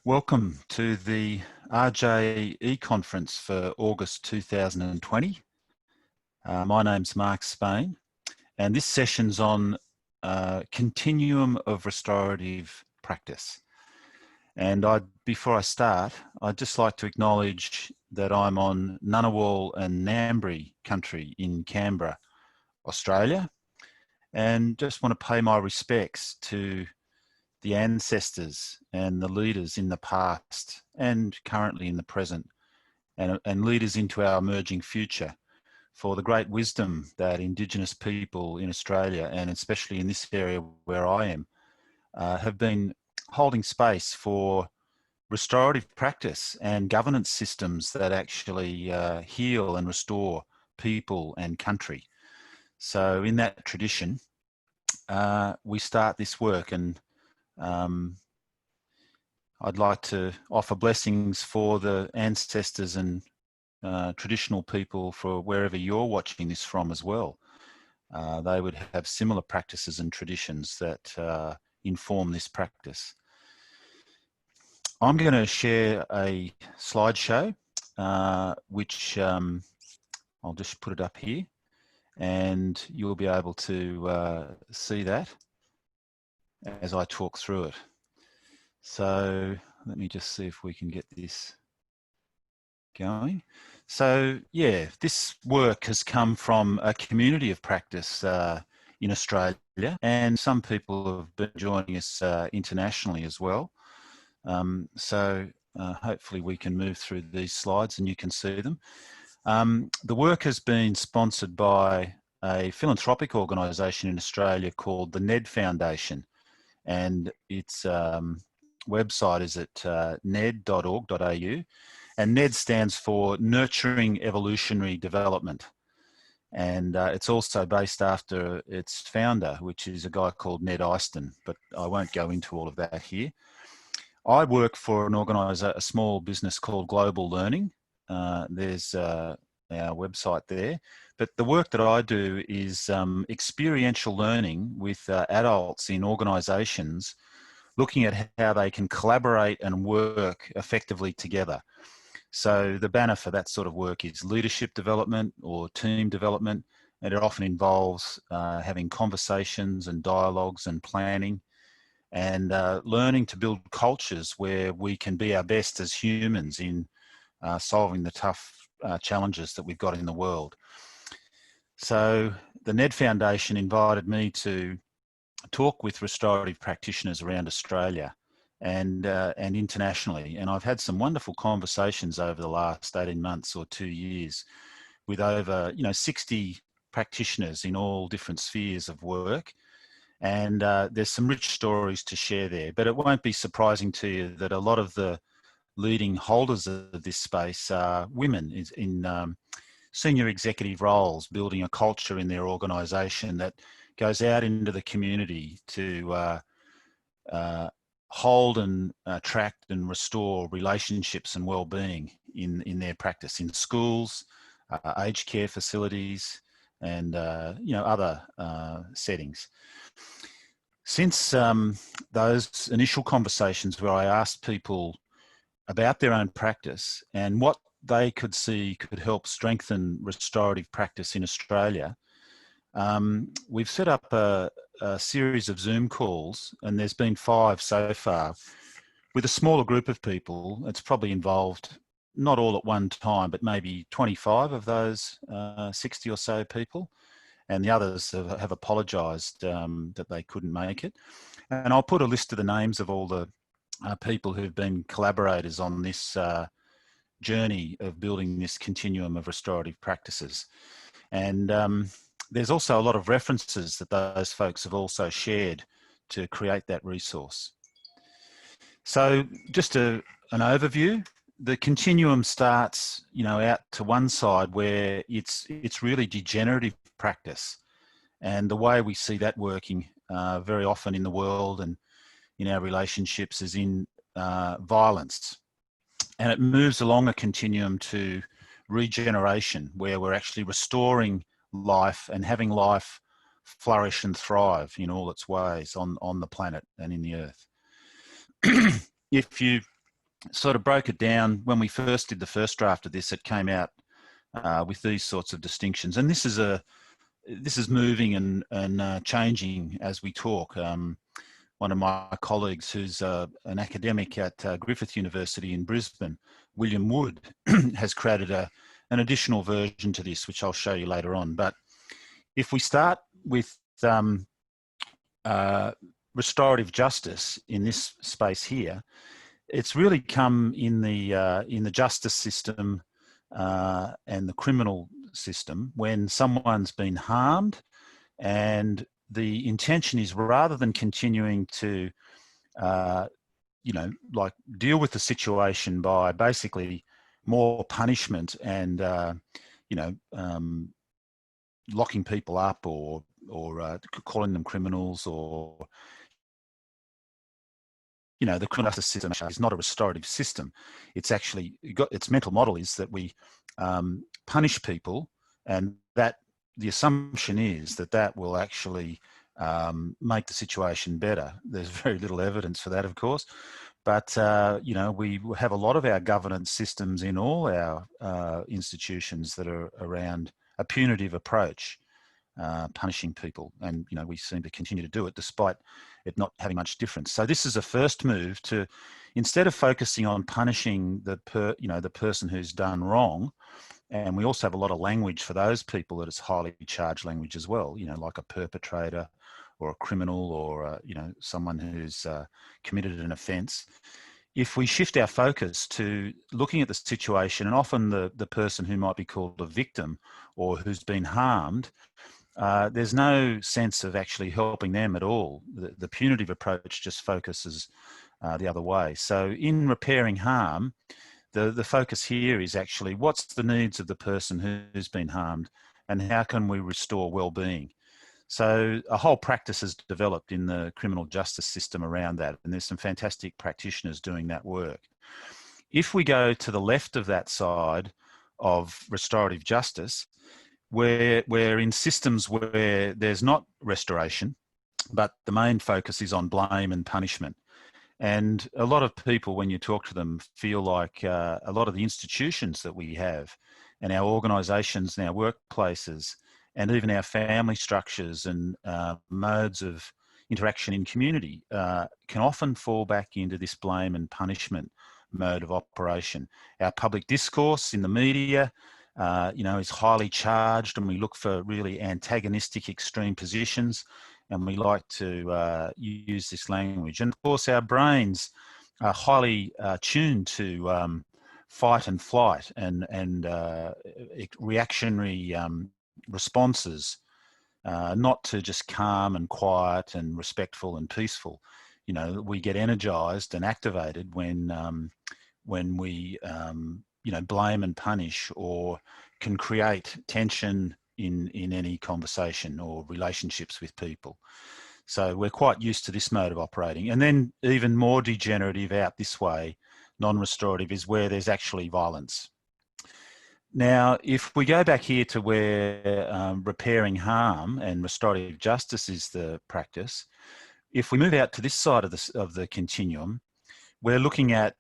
Welcome to the RJE conference for August 2020. My name's Mark Spain, and this session's on Continuum of Restorative Practice. And before I start, I'd just like to acknowledge that I'm on Ngunnawal and Ngambri country in Canberra, Australia, and just want to pay my respects to the ancestors and the leaders in the past and currently in the present, and leaders into our emerging future, for the great wisdom that Indigenous people in Australia, and especially in this area where I am, have been holding space for restorative practice and governance systems that actually heal and restore people and country. So in that tradition, we start this work, and I'd like to offer blessings for the ancestors and traditional people for wherever you're watching this from as well. They would have similar practices and traditions that inform this practice. I'm going to share a slideshow, which I'll just put it up here, and you'll be able to see that as I talk through it. So let me just see if we can get this going. So yeah, this work has come from a community of practice in Australia, and some people have been joining us internationally as well. Hopefully we can move through these slides and you can see them. The work has been sponsored by a philanthropic organisation in Australia called the NED Foundation, and its website is at ned.org.au, and NED stands for Nurturing Evolutionary Development, and it's also based after its founder, which is a guy called Ned Easton, but I won't go into all of that here. I work for a small business called Global Learning. There's our website there. But the work that I do is experiential learning with adults in organisations, looking at how they can collaborate and work effectively together. So the banner for that sort of work is leadership development or team development, and it often involves having conversations and dialogues and planning, and learning to build cultures where we can be our best as humans in solving the tough challenges that we've got in the world. So the NED Foundation invited me to talk with restorative practitioners around Australia and internationally, and I've had some wonderful conversations over the last 18 months or 2 years with over 60 practitioners in all different spheres of work. And there's some rich stories to share there, but it won't be surprising to you that a lot of the leading holders of this space are women in senior executive roles, building a culture in their organisation that goes out into the community to hold and attract and restore relationships and well-being in their practice, in schools, aged care facilities, and other settings. Since those initial conversations where I asked people about their own practice and what they could see could help strengthen restorative practice in Australia, we've set up a series of Zoom calls, and there's been 5 so far, with a smaller group of people. It's probably involved not all at one time, but maybe 25 of those 60 or so people, and the others have apologised that they couldn't make it. And I'll put a list of the names of all the people who've been collaborators on this journey of building this continuum of restorative practices. And there's also a lot of references that those folks have also shared to create that resource. So just an overview. The continuum starts, out to one side where it's really degenerative practice, and the way we see that working very often in the world and in our relationships is in violence, and it moves along a continuum to regeneration, where we're actually restoring life and having life flourish and thrive in all its ways on the planet and in the earth. If you sort of broke it down. When we first did the first draft of this, it came out with these sorts of distinctions. And this is moving and changing as we talk. One of my colleagues who's an academic at Griffith University in Brisbane, William Wood, has created an additional version to this, which I'll show you later on. But if we start with restorative justice in this space here, it's really come in the justice system and the criminal system when someone's been harmed, and the intention is, rather than continuing to like deal with the situation by basically more punishment and locking people up or calling them criminals, or the criminal justice system is not a restorative system. It's actually its mental model is that we punish people, and that the assumption is that that will actually make the situation better. There's very little evidence for that, of course, but we have a lot of our governance systems in all our institutions that are around a punitive approach, punishing people, and we seem to continue to do it despite it not having much difference. So this is a first move to, instead of focusing on punishing the person who's done wrong, and we also have a lot of language for those people that is highly charged language as well, like a perpetrator or a criminal or someone who's committed an offence. If we shift our focus to looking at the situation, and often the person who might be called a victim or who's been harmed, there's no sense of actually helping them at all. The punitive approach just focuses the other way. So in repairing harm, the focus here is actually what's the needs of the person who's been harmed and how can we restore well-being. So a whole practice has developed in the criminal justice system around that, and there's some fantastic practitioners doing that work. If we go to the left of that side of restorative justice, we're in systems where there's not restoration, but the main focus is on blame and punishment. And a lot of people, when you talk to them, feel like a lot of the institutions that we have and our organisations and our workplaces and even our family structures and modes of interaction in community can often fall back into this blame and punishment mode of operation. Our public discourse in the media is highly charged, and we look for really antagonistic extreme positions, and we like to use this language. And of course, our brains are highly tuned to fight and flight and reactionary responses, not to just calm and quiet and respectful and peaceful. We get energized and activated when we blame and punish, or can create tension in any conversation or relationships with people. So we're quite used to this mode of operating. And then even more degenerative out this way, non-restorative, is where there's actually violence. Now, if we go back here to where repairing harm and restorative justice is the practice, if we move out to this side of the continuum, we're looking at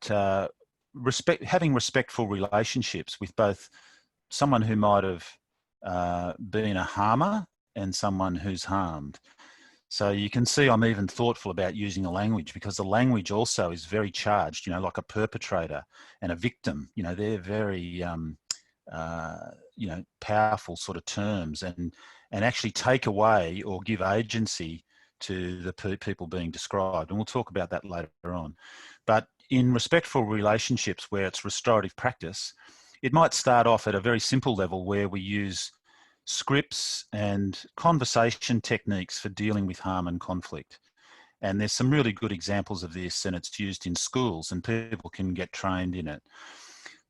having respectful relationships with both someone who might have been a harmer and someone who's harmed. So you can see I'm even thoughtful about using the language, because the language also is very charged, like a perpetrator and a victim. They're very powerful sort of terms, and actually take away or give agency to the people being described. And we'll talk about that later on. But in respectful relationships where it's restorative practice, it might start off at a very simple level where we use scripts and conversation techniques for dealing with harm and conflict. And there's some really good examples of this, and it's used in schools and people can get trained in it.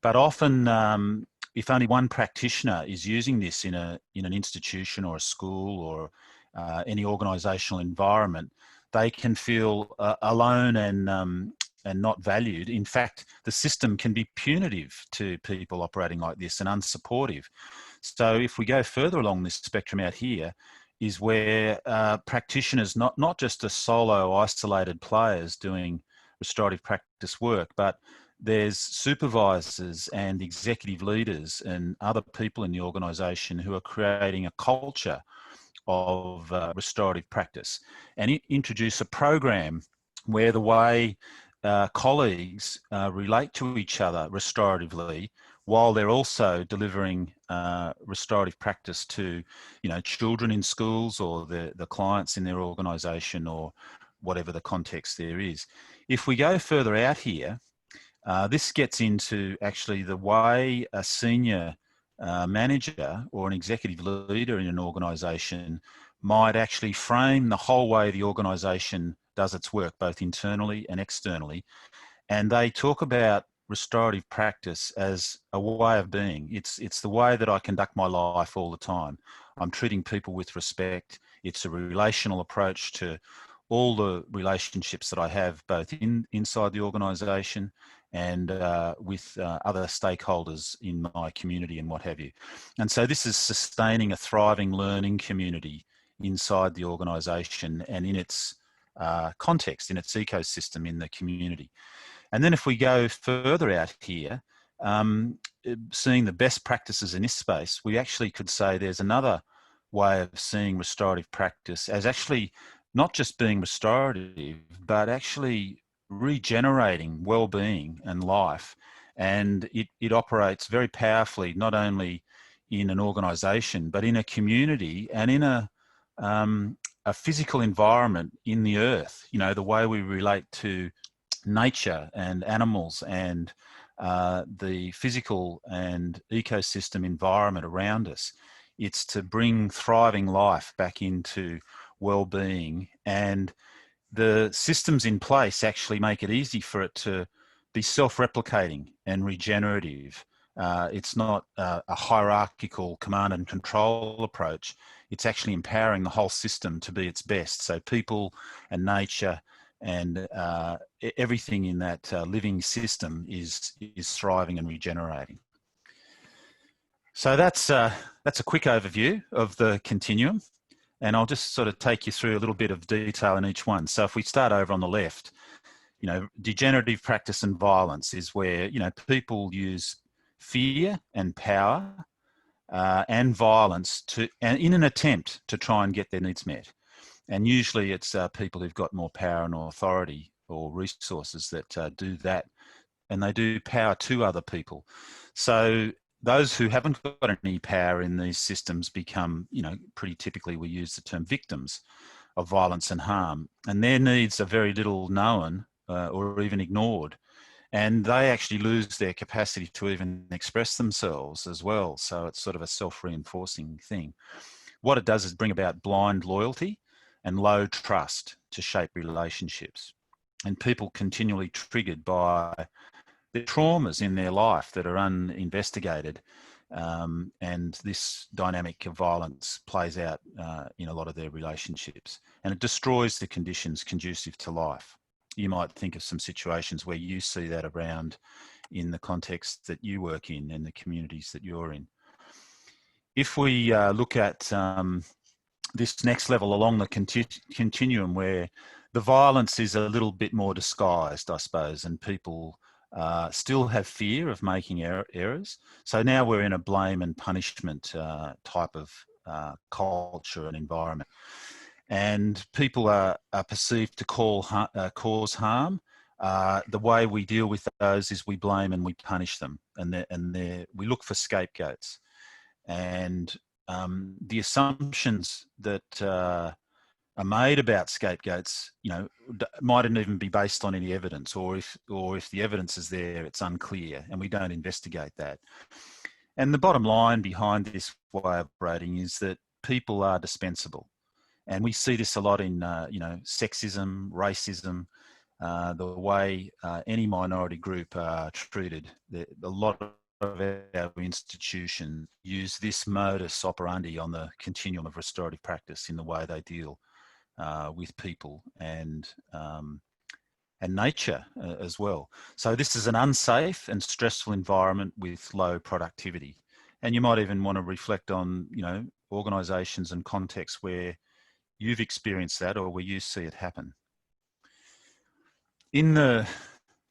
But often, if only one practitioner is using this in an institution or a school or any organisational environment, they can feel alone and not valued. In fact, the system can be punitive to people operating like this and unsupportive. So if we go further along this spectrum out here, is where practitioners, not just a solo isolated players doing restorative practice work, but there's supervisors and executive leaders and other people in the organisation who are creating a culture of restorative practice and introduce a program where the way colleagues relate to each other restoratively, while they're also delivering restorative practice to, children in schools or the clients in their organisation or whatever the context there is. If we go further out here, this gets into actually the way a senior manager or an executive leader in an organisation might actually frame the whole way the organisation does its work, both internally and externally. And they talk about restorative practice as a way of being. It's the way that I conduct my life all the time. I'm treating people with respect. It's a relational approach to all the relationships that I have, both inside the organisation and with other stakeholders in my community and what have you. And so this is sustaining a thriving learning community inside the organisation and in its context, in its ecosystem, in the community. And then if we go further out here, seeing the best practices in this space, we actually could say there's another way of seeing restorative practice as actually not just being restorative, but actually regenerating well-being and life. And it operates very powerfully, not only in an organisation, but in a community and in a physical environment in the earth, the way we relate to nature and animals and the physical and ecosystem environment around us. It's to bring thriving life back into well-being, and the systems in place actually make it easy for it to be self-replicating and regenerative. It's not a hierarchical command and control approach. It's actually empowering the whole system to be its best. So people and nature and everything in that living system is thriving and regenerating. So that's a quick overview of the continuum, and I'll just sort of take you through a little bit of detail in each one. So if we start over on the left, degenerative practice and violence is where, people use fear and power and violence in an attempt to try and get their needs met. And usually it's people who've got more power and authority or resources that do that, and they do power to other people. So those who haven't got any power in these systems become, pretty typically we use the term victims of violence and harm, and their needs are very little known or even ignored. And they actually lose their capacity to even express themselves as well. So it's sort of a self-reinforcing thing. What it does is bring about blind loyalty and low trust to shape relationships. And people continually triggered by the traumas in their life that are uninvestigated. And this dynamic of violence plays out in a lot of their relationships, and it destroys the conditions conducive to life. You might think of some situations where you see that around in the context that you work in and the communities that you're in. If we look at this next level along the continuum, where the violence is a little bit more disguised, I suppose, and people still have fear of making errors. So now we're in a blame and punishment type of culture and environment. And people are perceived to cause harm. The way we deal with those is we blame and we punish them, and we look for scapegoats. And the assumptions that are made about scapegoats, mightn't even be based on any evidence, or if the evidence is there, it's unclear, and we don't investigate that. And the bottom line behind this way of operating is that people are dispensable. And we see this a lot in, sexism, racism, the way any minority group are treated. A lot of our institutions use this modus operandi on the continuum of restorative practice in the way they deal with people and nature as well. So this is an unsafe and stressful environment with low productivity. And you might even want to reflect on, organisations and contexts where you've experienced that or where you see it happen. In the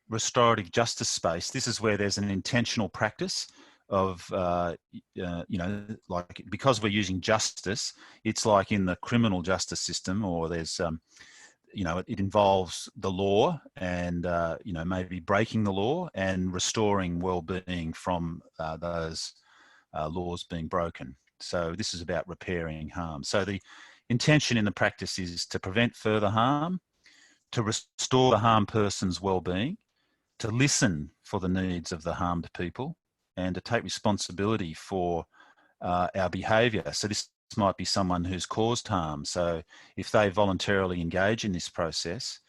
restorative justice space, this is where there's an intentional practice of, like, because we're using justice, it's like in the criminal justice system, or there's, it involves the law and, maybe breaking the law and restoring well-being from those laws being broken. So this is about repairing harm. So the intention in the practice is to prevent further harm, to restore the harmed person's well-being, to listen for the needs of the harmed people, and to take responsibility for our behaviour. So this might be someone who's caused harm. So if they voluntarily engage in this process,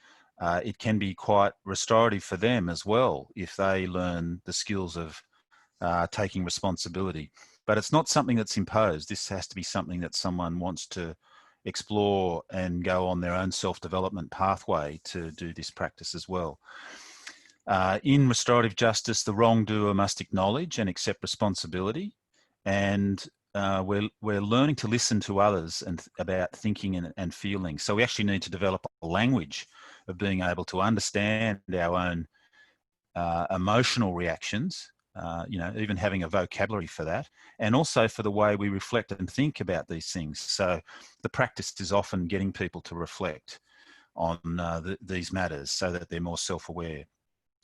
it can be quite restorative for them as well if they learn the skills of taking responsibility. But it's not something that's imposed. This has to be something that someone wants to explore and go on their own self-development pathway to do this practice as well. In restorative justice, the wrongdoer must acknowledge and accept responsibility, and we're learning to listen to others and about thinking and feeling. So we actually need to develop a language of being able to understand our own emotional reactions, even having a vocabulary for that, and also for the way we reflect and think about these things. So the practice is often getting people to reflect on these matters so that they're more self-aware.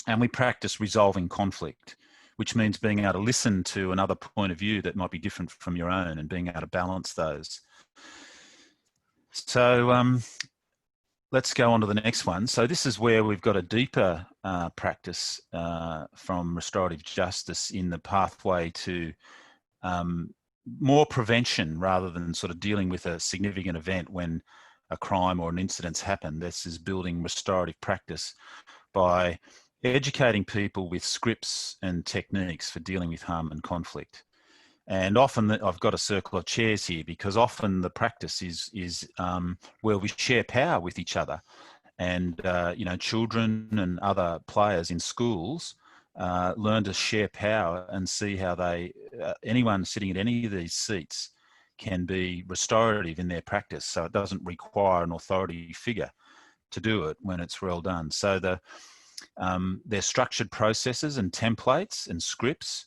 And we practice resolving conflict, which means being able to listen to another point of view that might be different from your own and being able to balance those. So let's go on to the next one. So this is where we've got a deeper practice from restorative justice in the pathway to more prevention rather than sort of dealing with a significant event when a crime or an incident's happened. This is building restorative practice by educating people with scripts and techniques for dealing with harm and conflict. And often I've got a circle of chairs here because often the practice is where we share power with each other. And, children and other players in schools learn to share power and see how anyone sitting at any of these seats can be restorative in their practice. So it doesn't require an authority figure to do it when it's well done. So there's structured processes and templates and scripts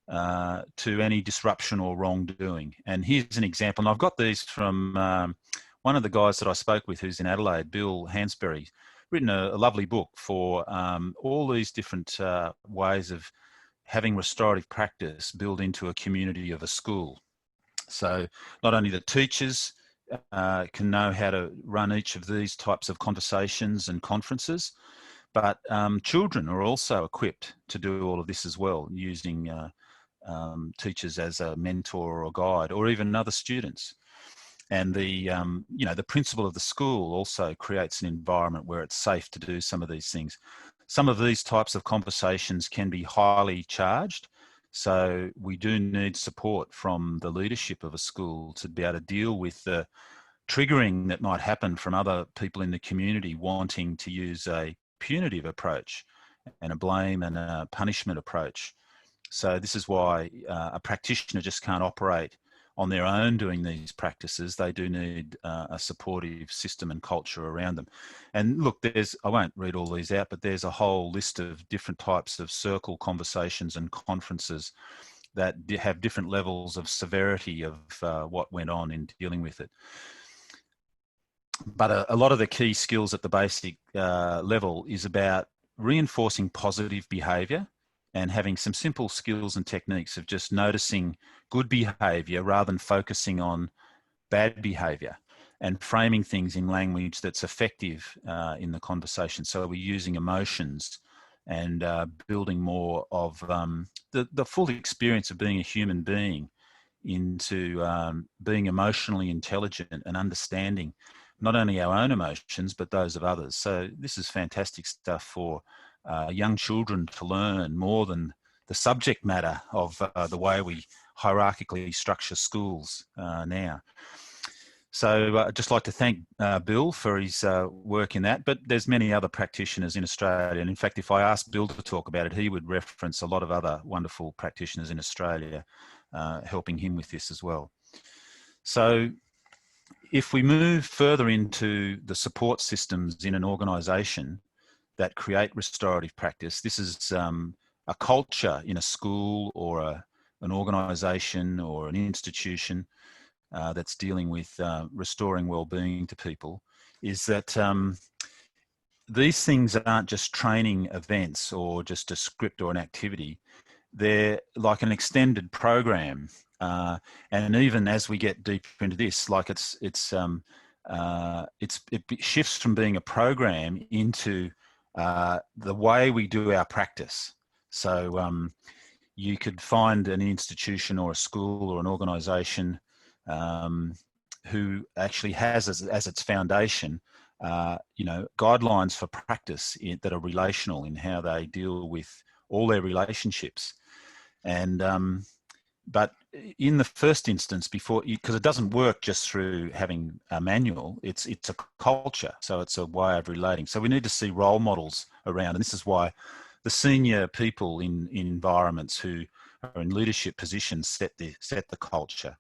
to any disruption or wrongdoing. And here's an example, and I've got these from one of the guys that I spoke with who's in Adelaide, Bill Hansberry, written a lovely book for all these different ways of having restorative practice built into a community of a school. So not only the teachers can know how to run each of these types of conversations and conferences, but children are also equipped to do all of this as well, using teachers as a mentor or guide, or even other students. And the principal of the school also creates an environment where it's safe to do some of these things. Some of these types of conversations can be highly charged, so we do need support from the leadership of a school to be able to deal with the triggering that might happen from other people in the community wanting to use a punitive approach and a blame and a punishment approach. So this is why a practitioner just can't operate on their own doing these practices. They do need a supportive system and culture around them. And look, I won't read all these out, but there's a whole list of different types of circle conversations and conferences that have different levels of severity of what went on in dealing with it. But a lot of the key skills at the basic level is about reinforcing positive behaviour and having some simple skills and techniques of just noticing good behaviour rather than focusing on bad behaviour, and framing things in language that's effective in the conversation. So we're using emotions and building more of the full experience of being a human being into being emotionally intelligent and understanding not only our own emotions, but those of others. So this is fantastic stuff for young children to learn more than the subject matter of the way we hierarchically structure schools now. So I'd just like to thank Bill for his work in that, but there's many other practitioners in Australia. And in fact, if I asked Bill to talk about it, he would reference a lot of other wonderful practitioners in Australia helping him with this as well. So if we move further into the support systems in an organisation, that create restorative practice. This is a culture in a school or an organisation or an institution that's dealing with restoring well-being to people, is that these things aren't just training events or just a script or an activity. They're like an extended program. And even as we get deeper into this, like it shifts from being a program into the way we do our practice. So you could find an institution or a school or an organisation who actually has as its foundation, guidelines for practice that are relational in how they deal with all their relationships. And but in the first instance, because it doesn't work just through having a manual, it's a culture, so it's a way of relating. So we need to see role models around, and this is why the senior people in environments who are in leadership positions set the culture.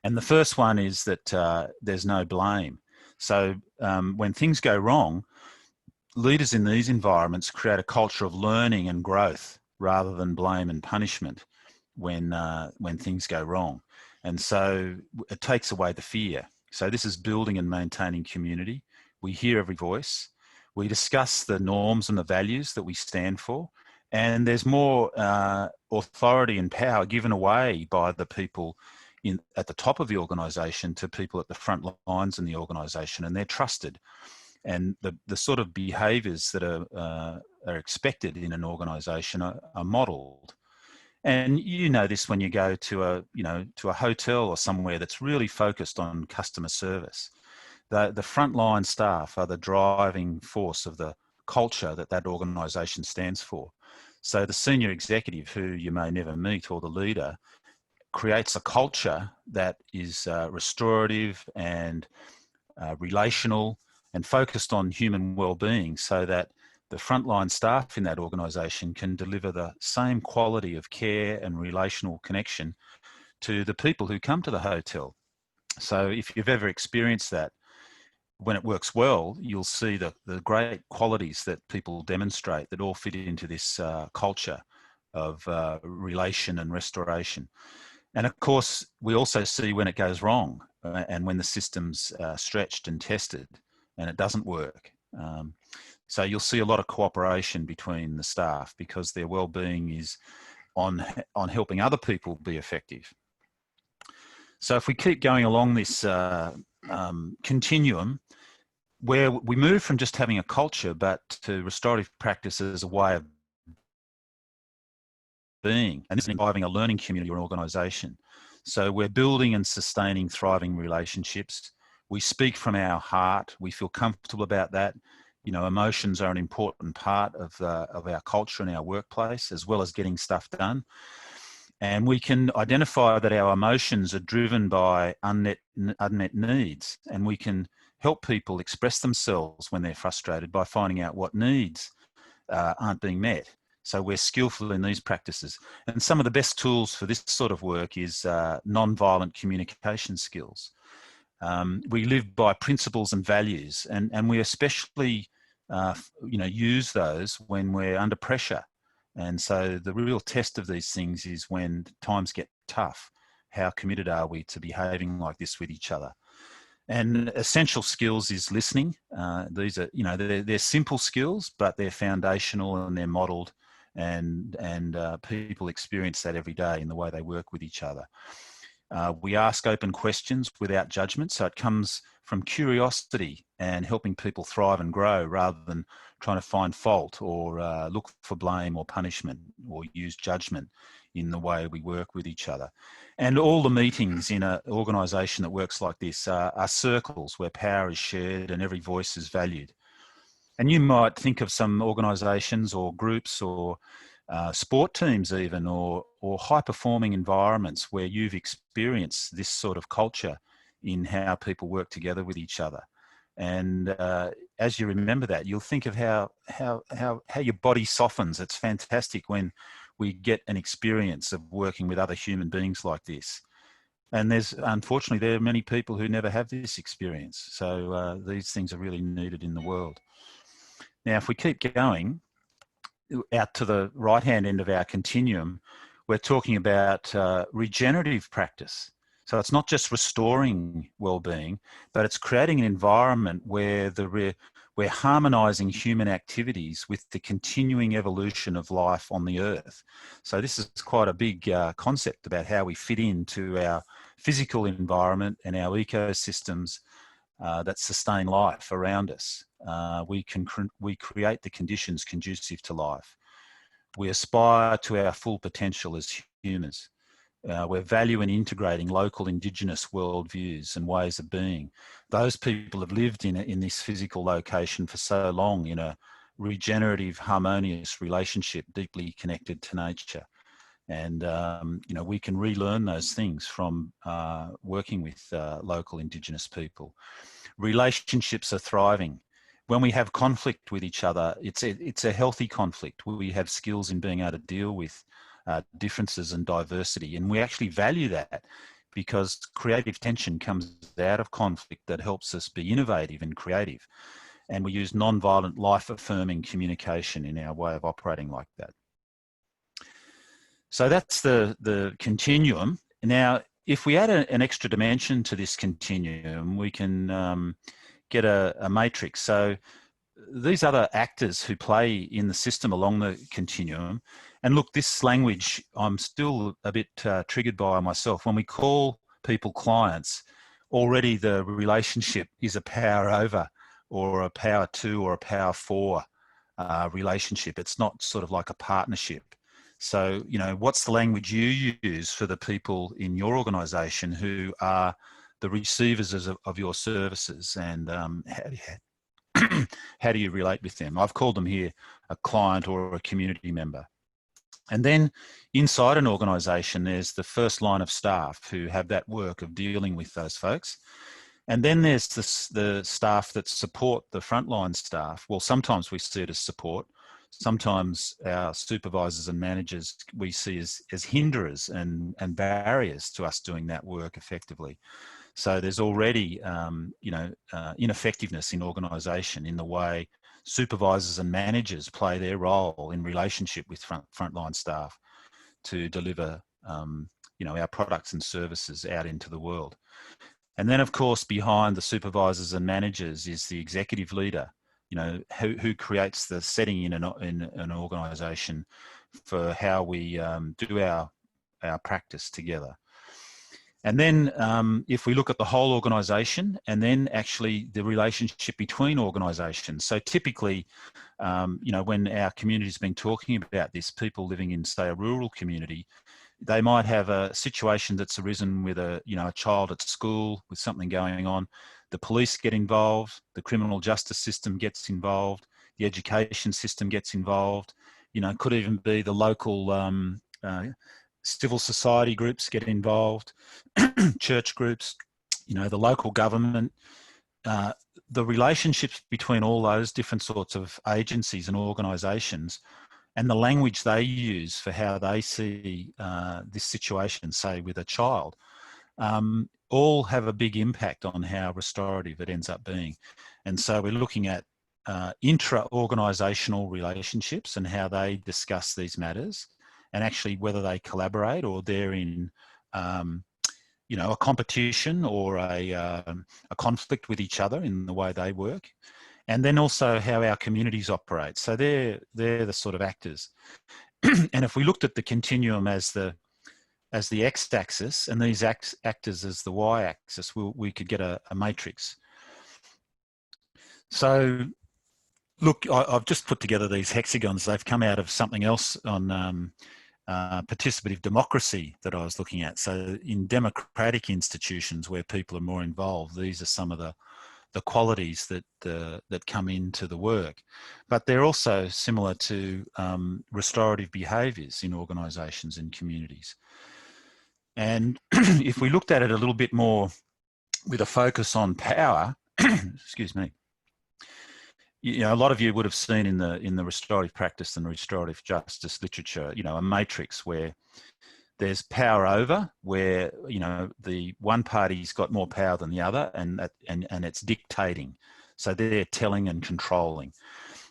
And the first one is that there's no blame. So when things go wrong, leaders in these environments create a culture of learning and growth rather than blame and punishment when things go wrong. And so it takes away the fear. So this is building and maintaining community. We hear every voice. We discuss the norms and the values that we stand for. And there's more authority and power given away by the people at the top of the organisation to people at the front lines in the organisation, and they're trusted. And the sort of behaviours that are expected in an organisation are modelled. And you know this when you go to a hotel or somewhere that's really focused on customer service. The frontline staff are the driving force of the culture that organisation stands for. So the senior executive, who you may never meet, or the leader, creates a culture that is restorative and relational and focused on human well-being, so that the frontline staff in that organisation can deliver the same quality of care and relational connection to the people who come to the hotel. So if you've ever experienced that, when it works well, you'll see the great qualities that people demonstrate that all fit into this culture of relation and restoration. And of course, we also see when it goes wrong and when the system's stretched and tested and it doesn't work. So you'll see a lot of cooperation between the staff because their well-being is on helping other people be effective. So if we keep going along this continuum, where we move from just having a culture, but to restorative practice as a way of being, and this is involving a learning community or an organisation. So we're building and sustaining thriving relationships. We speak from our heart. We feel comfortable about that. You know, emotions are an important part of our culture and our workplace, as well as getting stuff done. And we can identify that our emotions are driven by unmet needs, and we can help people express themselves when they're frustrated by finding out what needs aren't being met. So we're skillful in these practices. And some of the best tools for this sort of work is non-violent communication skills. We live by principles and values, and we especially use those when we're under pressure. And so the real test of these things is when times get tough. How committed are we to behaving like this with each other? And essential skills is listening. These are, they're simple skills, but they're foundational and they're modelled, and people experience that every day in the way they work with each other. We ask open questions without judgment, so it comes from curiosity and helping people thrive and grow rather than trying to find fault or look for blame or punishment or use judgment in the way we work with each other. And all the meetings in an organisation that works like this are circles where power is shared and every voice is valued. And you might think of some organisations or groups or sport teams even, or high-performing environments where you've experienced this sort of culture in how people work together with each other. And as you remember that, you'll think of how your body softens. It's fantastic when we get an experience of working with other human beings like this. And unfortunately, there are many people who never have this experience. So these things are really needed in the world. Now, if we keep going out to the right-hand end of our continuum, we're talking about regenerative practice. So it's not just restoring well-being, but it's creating an environment where we're harmonizing human activities with the continuing evolution of life on the earth. So this is quite a big concept about how we fit into our physical environment and our ecosystems that sustain life around us. We create the conditions conducive to life. We aspire to our full potential as humans. We're valuing and integrating local Indigenous worldviews and ways of being. Those people have lived in this physical location for so long in a regenerative, harmonious relationship, deeply connected to nature. And, we can relearn those things from working with local Indigenous people. Relationships are thriving. When we have conflict with each other, it's a healthy conflict. We have skills in being able to deal with differences and diversity, and we actually value that because creative tension comes out of conflict that helps us be innovative and creative. And we use non-violent, life-affirming communication in our way of operating like that. So that's the continuum. Now, if we add an extra dimension to this continuum, we can get a matrix. So these other actors who play in the system along the continuum, and look, this language I'm still a bit triggered by myself. When we call people clients, already the relationship is a power over or a power to or a power for relationship. It's not sort of like a partnership. So, what's the language you use for the people in your organisation who are the receivers of your services, and how do you relate with them? I've called them here a client or a community member. And then inside an organisation, there's the first line of staff who have that work of dealing with those folks. And then there's the staff that support the frontline staff. Well, sometimes we see it as support. Sometimes our supervisors and managers we see as hinderers and barriers to us doing that work effectively. So there's already, ineffectiveness in organisation in the way supervisors and managers play their role in relationship with frontline staff to deliver, our products and services out into the world. And then, of course, behind the supervisors and managers is the executive leader, who creates the setting in an organisation for how we do our practice together. And then if we look at the whole organisation and then actually the relationship between organisations. So typically, when our community's been talking about this, people living in, say, a rural community, they might have a situation that's arisen with a child at school with something going on. The police get involved, the criminal justice system gets involved, the education system gets involved. Could even be the local civil society groups get involved, church groups, the local government. The relationships between all those different sorts of agencies and organisations and the language they use for how they see this situation, say with a child, all have a big impact on how restorative it ends up being. And so we're looking at intra-organisational relationships and how they discuss these matters, and actually whether they collaborate or they're in, a competition or a conflict with each other in the way they work. And then also how our communities operate. So they're the sort of actors. And if we looked at the continuum as the x-axis and these actors as the y-axis, we could get a matrix. So look, I've just put together these hexagons. They've come out of something else on participative democracy that I was looking at. So in democratic institutions where people are more involved, these are some of the qualities that come into the work. But they're also similar to restorative behaviours in organisations and communities. And if we looked at it a little bit more with a focus on power, excuse me, a lot of you would have seen in the restorative practice and restorative justice literature, a matrix where there's power over, where the one party's got more power than the other, and it's dictating. So they're telling and controlling.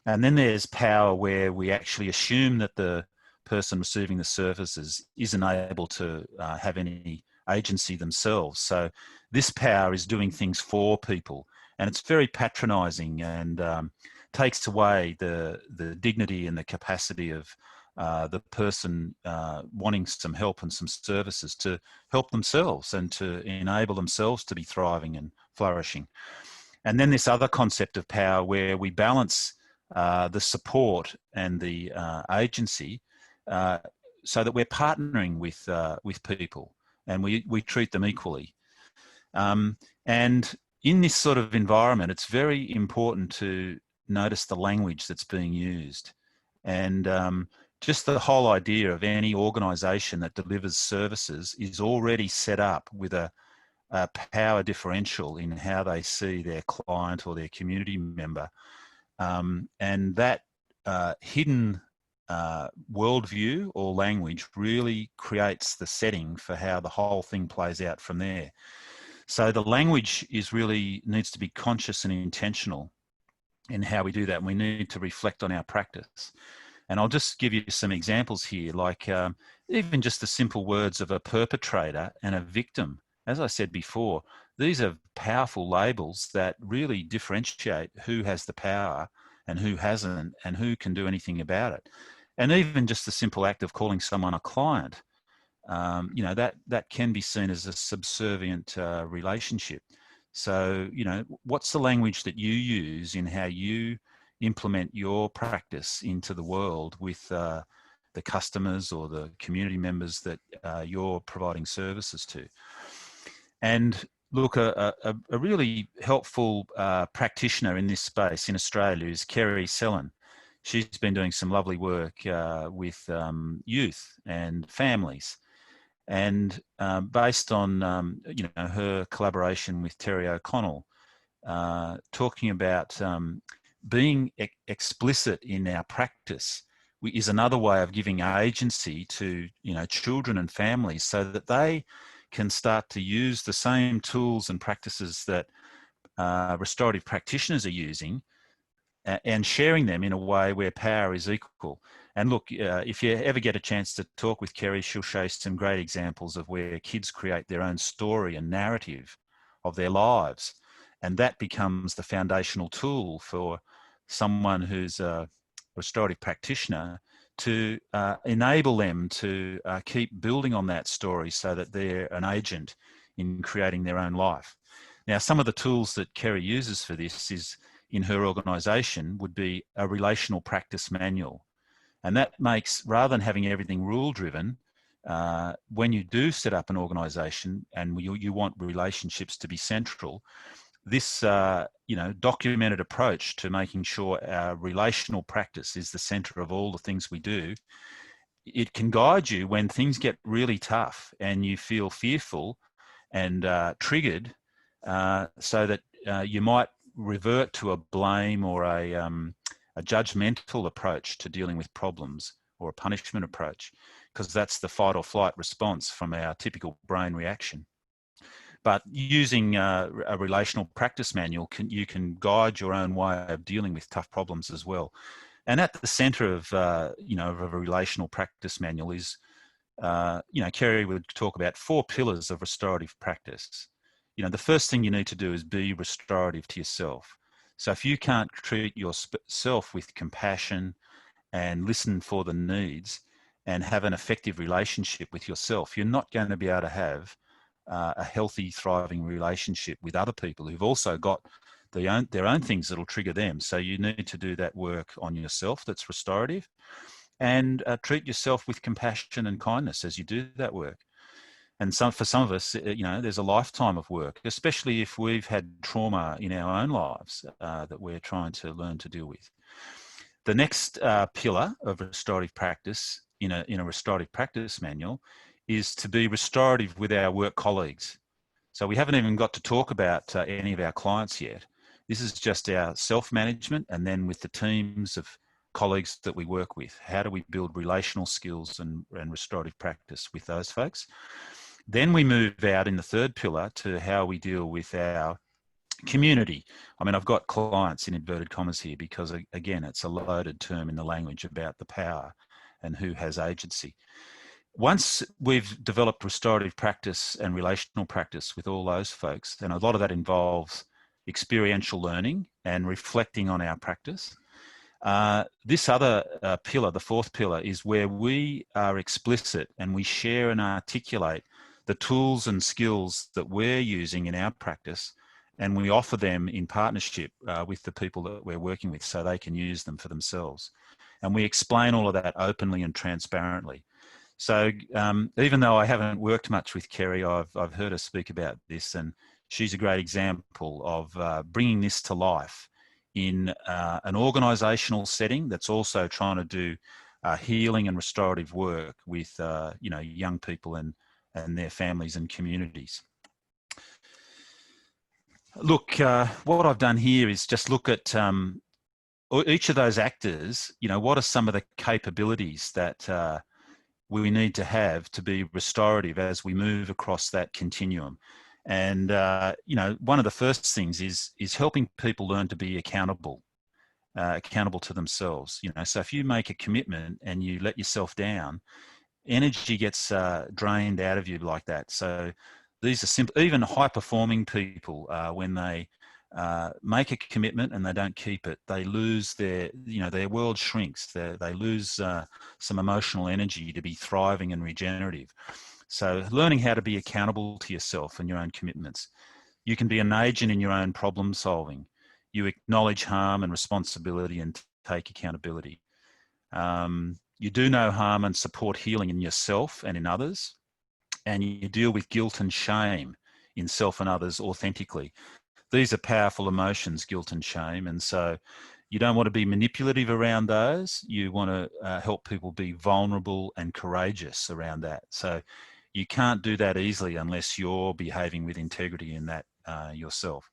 And then there's power, where we actually assume that the person receiving the services isn't able to have any agency themselves. So this power is doing things for people, and it's very patronising, and takes away the dignity and the capacity of the person wanting some help and some services to help themselves and to enable themselves to be thriving and flourishing. And then this other concept of power, where we balance the support and the agency, so that we're partnering with people, and we treat them equally. And in this sort of environment, it's very important to notice the language that's being used, and just the whole idea of any organisation that delivers services is already set up with a power differential in how they see their client or their community member. And that hidden worldview or language really creates the setting for how the whole thing plays out from there. So the language needs to be conscious and intentional in how we do that. And we need to reflect on our practice. And I'll just give you some examples here, like even just the simple words of a perpetrator and a victim. As I said before, these are powerful labels that really differentiate who has the power and who hasn't, and who can do anything about it. And even just the simple act of calling someone a client, that can be seen as a subservient relationship. So, what's the language that you use in how you implement your practice into the world with the customers or the community members that you're providing services to? And look, a really helpful practitioner in this space in Australia is Kerry Sellen. She's been doing some lovely work with youth and families. And based on her collaboration with Terry O'Connell, talking about being explicit in our practice is another way of giving agency to children and families, so that they can start to use the same tools and practices that restorative practitioners are using, and sharing them in a way where power is equal. And look, if you ever get a chance to talk with Kerry, she'll show you some great examples of where kids create their own story and narrative of their lives. And that becomes the foundational tool for someone who's a restorative practitioner to enable them to keep building on that story, so that they're an agent in creating their own life. Now, some of the tools that Kerry uses for this is, in her organisation, would be a relational practice manual. And that makes, rather than having everything rule-driven, when you do set up an organisation and you want relationships to be central, this documented approach to making sure our relational practice is the centre of all the things we do, it can guide you when things get really tough and you feel fearful and triggered, so that you might revert to a blame or a judgmental approach to dealing with problems, or a punishment approach, because that's the fight or flight response from our typical brain reaction. But using a relational practice manual, you can guide your own way of dealing with tough problems as well. And at the centre of of a relational practice manual is, Kerry would talk about 4 pillars of restorative practice. The first thing you need to do is be restorative to yourself. So if you can't treat yourself with compassion and listen for the needs and have an effective relationship with yourself, you're not going to be able to have a healthy, thriving relationship with other people who've also got their own things that'll trigger them. So you need to do that work on yourself that's restorative, and treat yourself with compassion and kindness as you do that work. And for some of us, there's a lifetime of work, especially if we've had trauma in our own lives that we're trying to learn to deal with. The next pillar of restorative practice in a restorative practice manual is to be restorative with our work colleagues. So we haven't even got to talk about any of our clients yet. This is just our self-management, and then with the teams of colleagues that we work with. How do we build relational skills and restorative practice with those folks? Then we move out in the third pillar to how we deal with our Community. I mean, I've got clients in inverted commas here because, again, it's a loaded term in the language about the power and who has agency. Once we've developed restorative practice and relational practice with all those folks, and a lot of that involves experiential learning and reflecting on our practice. This other pillar, the fourth pillar, is where we are explicit and we share and articulate the tools and skills that we're using in our practice, and we offer them in partnership with the people that we're working with so they can use them for themselves. And we explain all of that openly and transparently. So even though I haven't worked much with Kerry, I've heard her speak about this, and she's a great example of bringing this to life in an organisational setting that's also trying to do healing and restorative work with young people and their families and communities. Look, what I've done here is just look at each of those actors. What are some of the capabilities that we need to have to be restorative as we move across that continuum? And one of the first things is helping people learn to be accountable to themselves. So if you make a commitment and you let yourself down, energy gets drained out of you like that. So these are simple. Even high-performing people, when they make a commitment and they don't keep it, they lose their world shrinks. They lose some emotional energy to be thriving and regenerative. So learning how to be accountable to yourself and your own commitments. You can be an agent in your own problem solving. You acknowledge harm and responsibility and take accountability. You do no harm and support healing in yourself and in others. And you deal with guilt and shame in self and others authentically. These are powerful emotions, guilt and shame. And so you don't want to be manipulative around those. You want to help people be vulnerable and courageous around that. So you can't do that easily unless you're behaving with integrity in that yourself.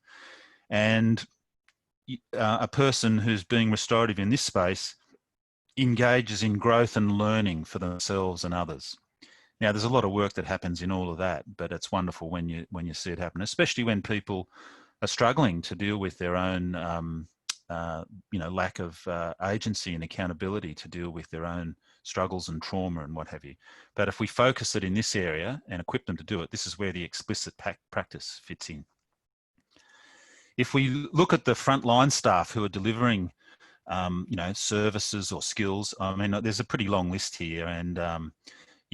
And a person who's being restorative in this space engages in growth and learning for themselves and others. Now, there's a lot of work that happens in all of that, but it's wonderful when you see it happen, especially when people are struggling to deal with their own lack of agency and accountability to deal with their own struggles and trauma and what have you. But if we focus it in this area and equip them to do it, this is where the explicit practice fits in. If we look at the frontline staff who are delivering services or skills, I mean, there's a pretty long list here. And,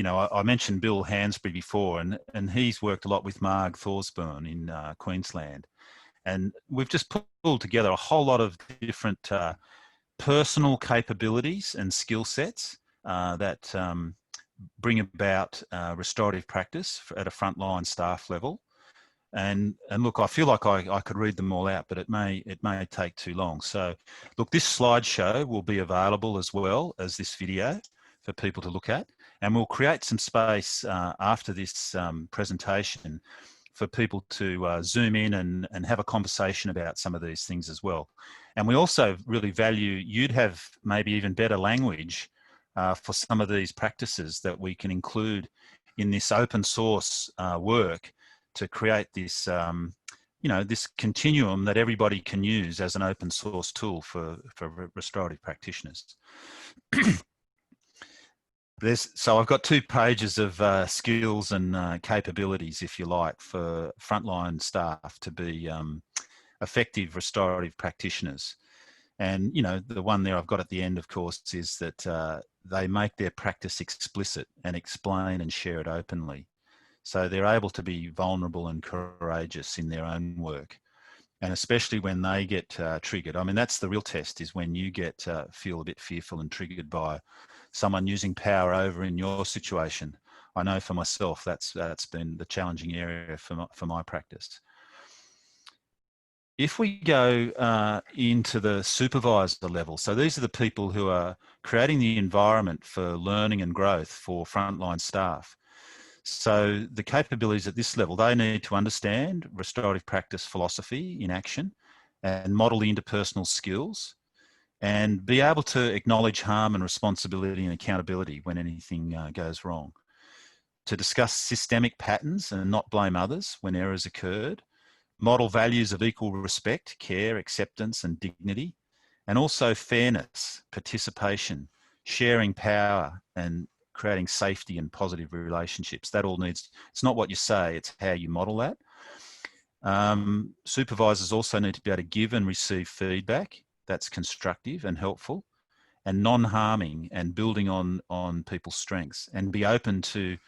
I mentioned Bill Hansbury before, and he's worked a lot with Marg Thorsburn in Queensland. And we've just pulled together a whole lot of different personal capabilities and skill sets that bring about restorative practice at a frontline staff level. And look, I feel like I could read them all out, but it may take too long. So look, this slideshow will be available as well as this video for people to look at. And we'll create some space after this presentation for people to zoom in and have a conversation about some of these things as well. And we also really value you'd have maybe even better language for some of these practices that we can include in this open source work to create this, this continuum that everybody can use as an open source tool for restorative practitioners. So I've got 2 pages of skills and capabilities, if you like, for frontline staff to be effective restorative practitioners. And, the one there I've got at the end, of course, is that they make their practice explicit and explain and share it openly. So they're able to be vulnerable and courageous in their own work. And especially when they get triggered. I mean, that's the real test, is when you feel a bit fearful and triggered by someone using power over in your situation. I know for myself, that's been the challenging area for my practice. If we go into the supervisor level, so these are the people who are creating the environment for learning and growth for frontline staff. So the capabilities at this level, they need to understand restorative practice philosophy in action and model the interpersonal skills and be able to acknowledge harm and responsibility and accountability when anything goes wrong. To discuss systemic patterns and not blame others when errors occurred. model values of equal respect, care, acceptance, and dignity, and also fairness, participation, sharing power, and creating safety and positive relationships. That all needs, it's not what you say, it's how you model that. Supervisors also need to be able to give and receive feedback that's constructive and helpful, and non-harming, and building on people's strengths, and be open to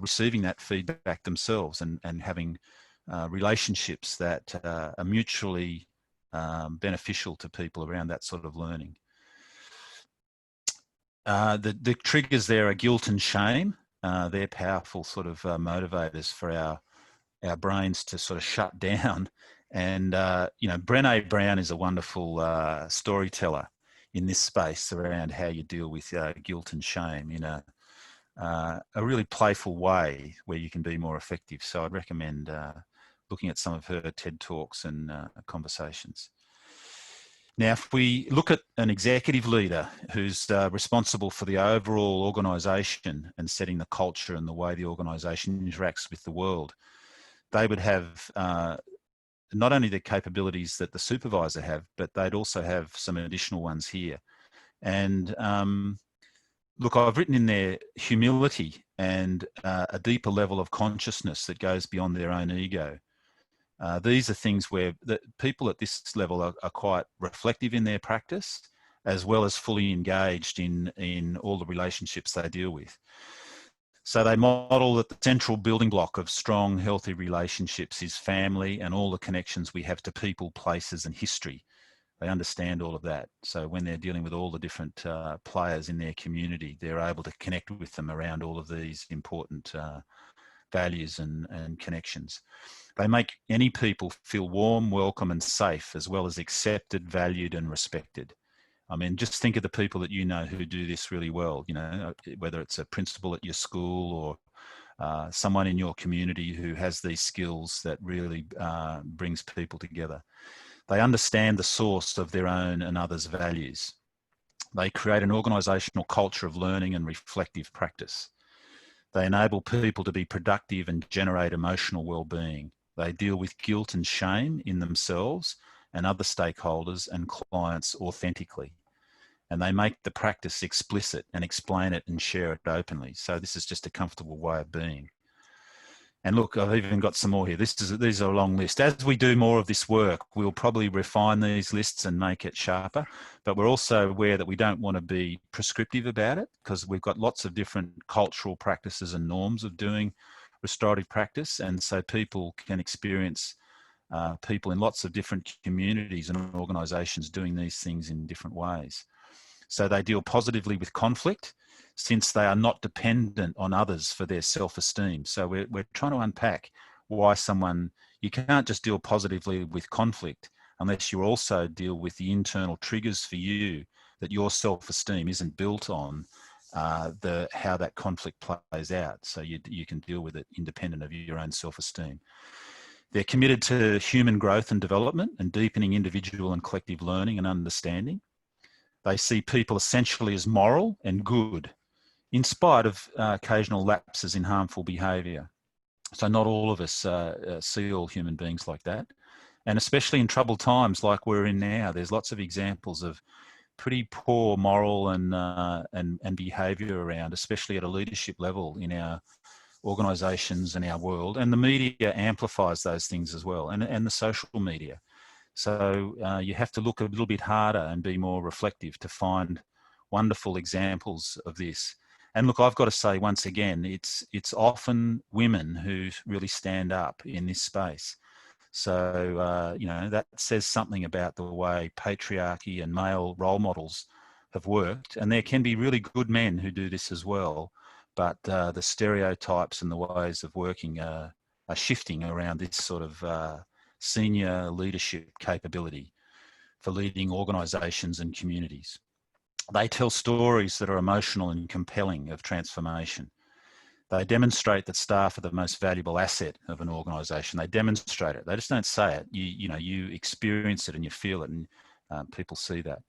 receiving that feedback themselves, and having relationships that are mutually beneficial to people around that sort of learning. The triggers there are guilt and shame. They're powerful sort of motivators for our brains to sort of shut down. And, you know, Brené Brown is a wonderful storyteller in this space around how you deal with guilt and shame in a really playful way where you can be more effective. So I'd recommend looking at some of her TED Talks and conversations. Now, if we look at an executive leader who's responsible for the overall organisation and setting the culture and the way the organisation interacts with the world, they would have not only the capabilities that the supervisor have, but they'd also have some additional ones here. And look, I've written in there humility and a deeper level of consciousness that goes beyond their own ego. These are things where the people at this level are quite reflective in their practice, as well as fully engaged in all the relationships they deal with. So they model that the central building block of strong, healthy relationships is family and all the connections we have to people, places, and history. They understand all of that. So when they're dealing with all the different players in their community, they're able to connect with them around all of these important values and connections. They make any people feel warm, welcome, and safe, as well as accepted, valued, and respected. I mean, just think of the people that you know who do this really well, you know, whether it's a principal at your school or someone in your community who has these skills that really brings people together. They understand the source of their own and others' values. They create an organisational culture of learning and reflective practice. They enable people to be productive and generate emotional well-being. They deal with guilt and shame in themselves and other stakeholders and clients authentically. And they make the practice explicit and explain it and share it openly. So this is just a comfortable way of being. And look, I've even got some more here. These are a long list. As we do more of this work, we'll probably refine these lists and make it sharper. But we're also aware that we don't want to be prescriptive about it, because we've got lots of different cultural practices and norms of doing restorative practice. And so people can experience people in lots of different communities and organisations doing these things in different ways. So they deal positively with conflict, since they are not dependent on others for their self-esteem. So we're trying to unpack why you can't just deal positively with conflict unless you also deal with the internal triggers for you that your self-esteem isn't built on how that conflict plays out. So you can deal with it independent of your own self-esteem. They're committed to human growth and development and deepening individual and collective learning and understanding. They see people essentially as moral and good, in spite of occasional lapses in harmful behaviour. So not all of us see all human beings like that. And especially in troubled times like we're in now, there's lots of examples of pretty poor moral and behaviour around, especially at a leadership level in our organisations and our world. And the media amplifies those things as well, and the social media. So you have to look a little bit harder and be more reflective to find wonderful examples of this. And look, I've got to say once again, it's often women who really stand up in this space. So, you know, that says something about the way patriarchy and male role models have worked. And there can be really good men who do this as well. But the stereotypes and the ways of working are shifting around this sort of senior leadership capability for leading organisations and communities. They tell stories that are emotional and compelling of transformation. They demonstrate that staff are the most valuable asset of an organisation. They demonstrate it. They just don't say it. You experience it and you feel it, and people see that.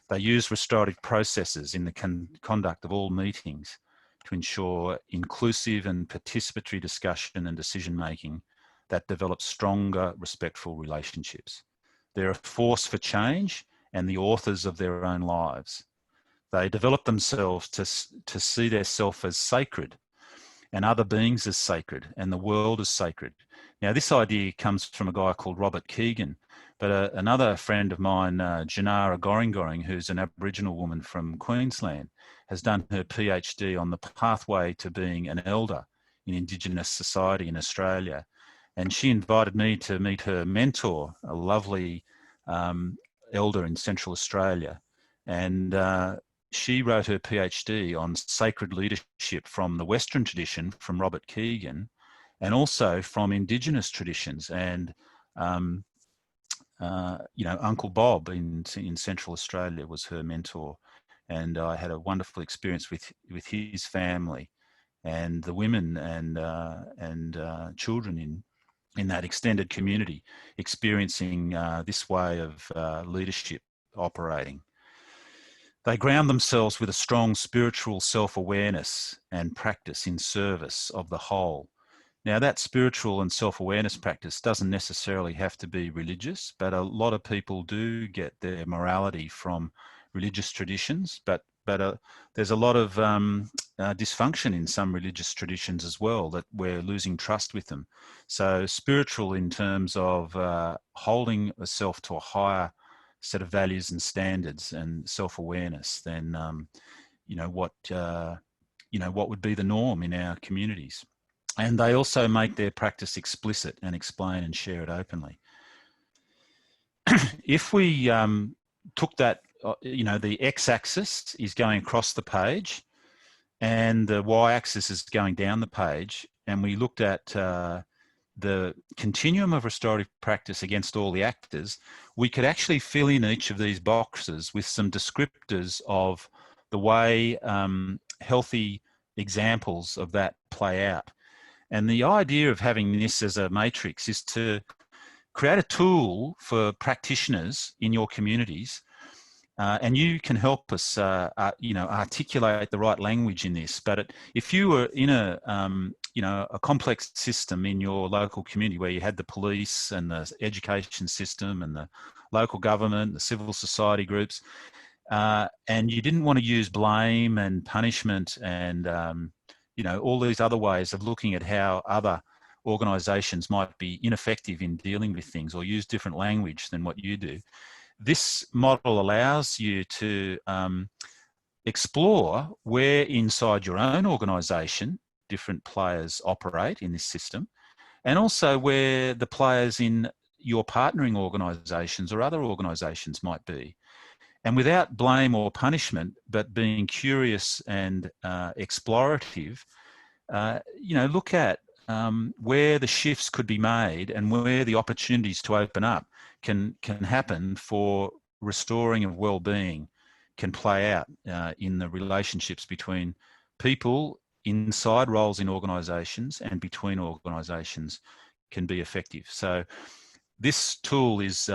They use restorative processes in the conduct of all meetings to ensure inclusive and participatory discussion and decision making that develop stronger, respectful relationships. They're a force for change and the authors of their own lives. They develop themselves to see their self as sacred and other beings as sacred and the world as sacred. Now, this idea comes from a guy called Robert Keegan, but another friend of mine, Janara Goring, who's an Aboriginal woman from Queensland, has done her PhD on the pathway to being an elder in Indigenous society in Australia. And she invited me to meet her mentor, a lovely elder in Central Australia. And she wrote her PhD on sacred leadership from the Western tradition, from Robert Keegan, and also from Indigenous traditions. And you know, Uncle Bob in Central Australia was her mentor, and I had a wonderful experience with his family and the women and children in that extended community experiencing this way of leadership operating. They ground themselves with a strong spiritual self-awareness and practice in service of the whole. Now, that spiritual and self-awareness practice doesn't necessarily have to be religious, but a lot of people do get their morality from religious traditions, but there's a lot of dysfunction in some religious traditions as well, that we're losing trust with them. So spiritual in terms of holding a self to a higher set of values and standards and self-awareness than you know, what would be the norm in our communities. And they also make their practice explicit and explain and share it openly. If we took that, you know, the x-axis is going across the page and the y-axis is going down the page, and we looked at the continuum of restorative practice against all the actors, we could actually fill in each of these boxes with some descriptors of the way healthy examples of that play out. And the idea of having this as a matrix is to create a tool for practitioners in your communities, and you can help us, you know, articulate the right language in this. But if you were in a, you know, a complex system in your local community where you had the police and the education system and the local government, the civil society groups, and you didn't want to use blame and punishment and you know, all these other ways of looking at how other organisations might be ineffective in dealing with things or use different language than what you do, this model allows you to explore where inside your own organisation different players operate in this system, and also where the players in your partnering organisations or other organisations might be. And without blame or punishment, but being curious and explorative, you know, look at where the shifts could be made and where the opportunities to open up can happen for restoring of well-being can play out in the relationships between people inside roles in organisations and between organisations can be effective. So this tool is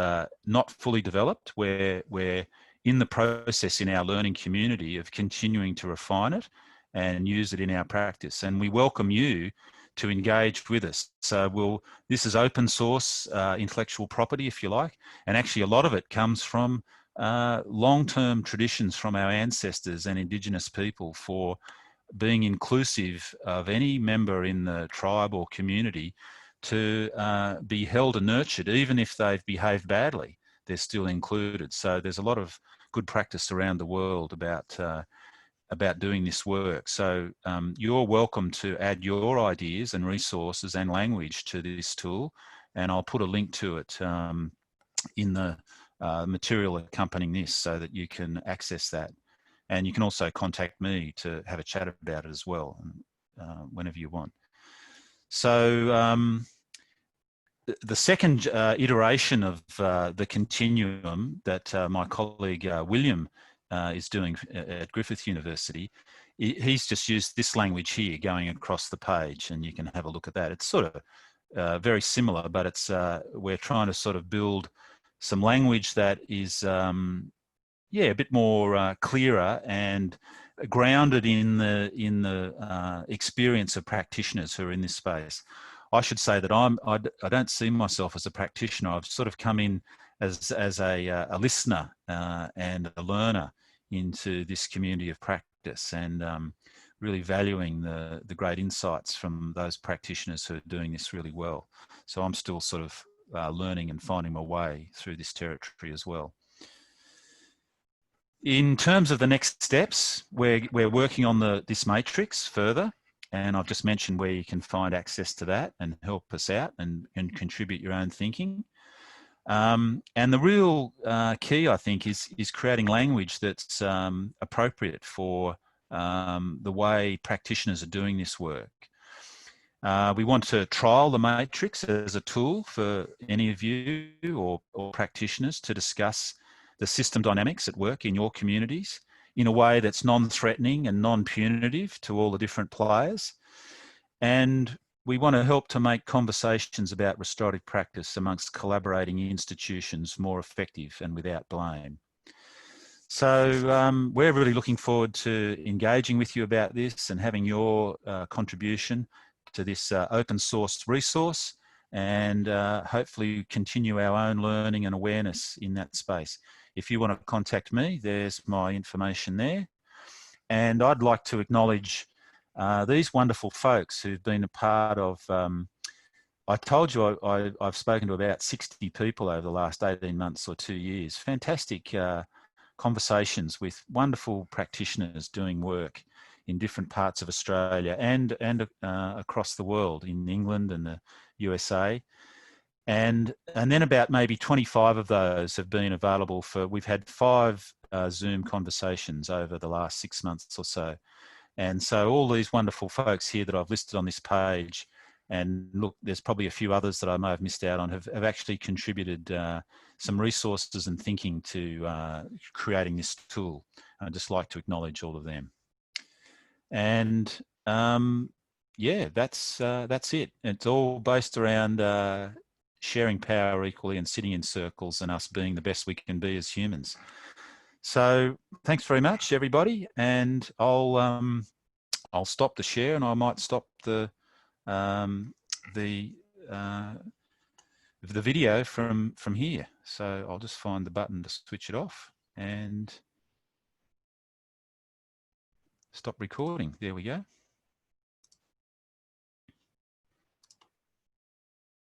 not fully developed. We're in the process in our learning community of continuing to refine it and use it in our practice. And we welcome you to engage with us. So this is open source intellectual property, if you like, and actually a lot of it comes from long-term traditions from our ancestors and Indigenous people for being inclusive of any member in the tribe or community to be held and nurtured, even if they've behaved badly, they're still included. So there's a lot of good practice around the world about doing this work. So you're welcome to add your ideas and resources and language to this tool, and I'll put a link to it in the material accompanying this so that you can access that. And you can also contact me to have a chat about it as well, whenever you want. So the second iteration of the continuum that my colleague William is doing at Griffith University, he's just used this language here going across the page, and you can have a look at that. It's sort of very similar, but it's we're trying to sort of build some language that is yeah, a bit more clearer and grounded in the experience of practitioners who are in this space. I should say that I don't see myself as a practitioner. I've sort of come in as a listener and a learner into this community of practice, and really valuing the great insights from those practitioners who are doing this really well. So I'm still sort of learning and finding my way through this territory as well. In terms of the next steps, we're working on this matrix further, and I've just mentioned where you can find access to that and help us out and contribute your own thinking. And the real key, I think, is creating language that's appropriate for the way practitioners are doing this work. We want to trial the matrix as a tool for any of you or practitioners to discuss the system dynamics at work in your communities in a way that's non-threatening and non-punitive to all the different players. And we want to help to make conversations about restorative practice amongst collaborating institutions more effective and without blame. So we're really looking forward to engaging with you about this and having your contribution to this open source resource, and hopefully continue our own learning and awareness in that space. If you want to contact me, there's my information there. And I'd like to acknowledge these wonderful folks who've been a part of, I told you I've spoken to about 60 people over the last 18 months or 2 years. Fantastic conversations with wonderful practitioners doing work in different parts of Australia and across the world, in England and the USA. And then about maybe 25 of those have been available for, we've had 5 Zoom conversations over the last 6 months or so. And so all these wonderful folks here that I've listed on this page, and look, there's probably a few others that I may have missed out on, have actually contributed some resources and thinking to creating this tool. I'd just like to acknowledge all of them. And yeah, that's it. It's all based around sharing power equally and sitting in circles and us being the best we can be as humans. So thanks very much, everybody. And I'll stop the share, and I might stop the video from here. So I'll just find the button to switch it off and stop recording. There we go.